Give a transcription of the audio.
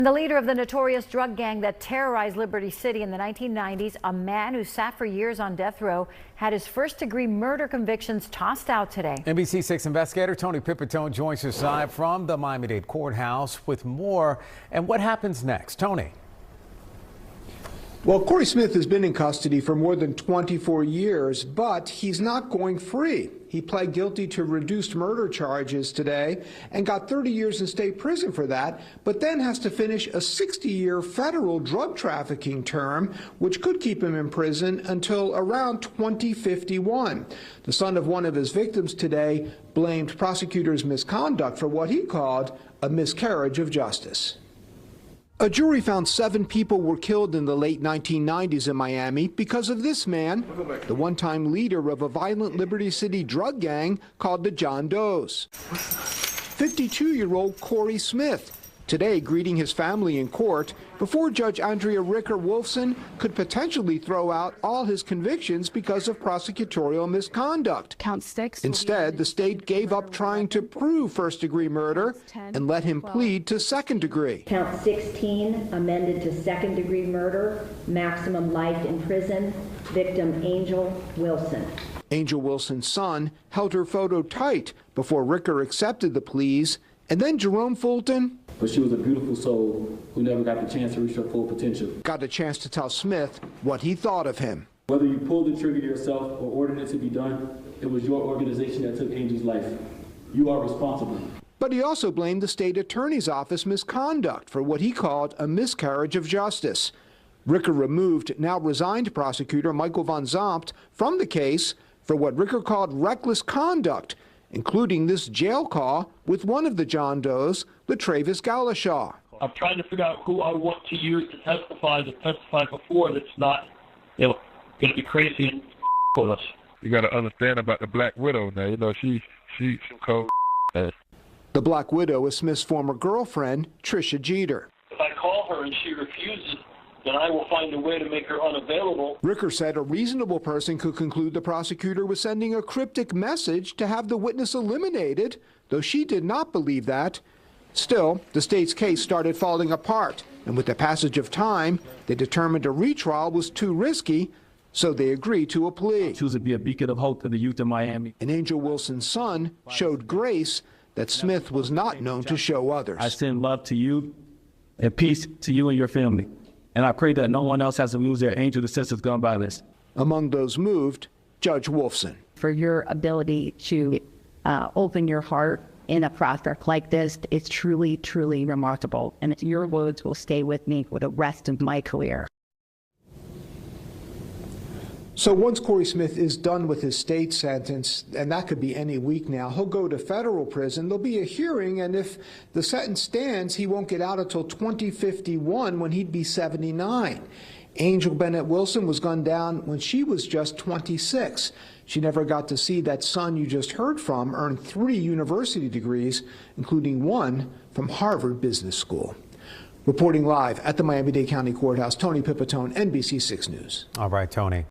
The leader of the notorious drug gang that terrorized Liberty City in the 1990s, a man who sat for years on death row, had his first-degree murder convictions tossed out today. NBC6 investigator Tony Pipitone joins us live from the Miami-Dade courthouse with more. And what happens next? Tony. Well, Corey Smith has been in custody for more than 24 years, but he's not going free. He pled guilty to reduced murder charges today and got 30 years in state prison for that, but then has to finish a 60-year federal drug trafficking term, which could keep him in prison until around 2051. The son of one of his victims today blamed prosecutors' misconduct for what he called a miscarriage of justice. A jury found 7 people were killed in the late 1990s in Miami because of this man, the one-time leader of a violent Liberty City drug gang called the John Does. 52-year-old Corey Smith, today greeting his family in court before Judge Andrea Ricker Wolfson could potentially throw out all his convictions because of prosecutorial misconduct. Count 6. Instead, the state gave up trying to prove first-degree murder and let him plead to second-degree. Count 16 amended to second-degree murder, maximum life in prison, victim Angel Wilson. Angel Wilson's son held her photo tight before Ricker accepted the pleas, and then Jerome Fulton, but she was a beautiful soul who never got the chance to reach her full potential. Got a chance to tell Smith what he thought of him. Whether you pulled the trigger yourself or ordered it to be done, it was your organization that took Angel's life. You are responsible. But he also blamed the state attorney's office misconduct for what he called a miscarriage of justice. Ricker removed now resigned prosecutor Michael Van Zompt from the case for what Ricker called reckless conduct, including this jail call with one of the John Does, LaTravis Galashaw. I'm trying to figure out who I want to use to testify before that's not, going to be crazy and with us. You got to understand about the Black Widow now. She's some cold. The Black Widow is Smith's former girlfriend, Trisha Jeter. If I call her and she refuses, then I will find a way to make her unavailable. Ricker said a reasonable person could conclude the prosecutor was sending a cryptic message to have the witness eliminated, though she did not believe that. Still, the state's case started falling apart, and with the passage of time, they determined a retrial was too risky, so they agreed to a plea. I choose to be a beacon of hope to the youth of Miami. And Angel Wilson's son showed grace that Smith was not known to show others. I send love to you and peace to you and your family. And I pray that no one else has to lose their angel to sense of gun violence. Among those moved, Judge Wolfson. For your ability to open your heart in a process like this, it's truly, truly remarkable. And your words will stay with me for the rest of my career. So once Corey Smith is done with his state sentence, and that could be any week now, he'll go to federal prison. There'll be a hearing, and if the sentence stands, he won't get out until 2051 when he'd be 79. Angel Bennett Wilson was gunned down when she was just 26. She never got to see that son you just heard from earn 3 university degrees, including one from Harvard Business School. Reporting live at the Miami-Dade County Courthouse, Tony Pipitone, NBC6 News. All right, Tony.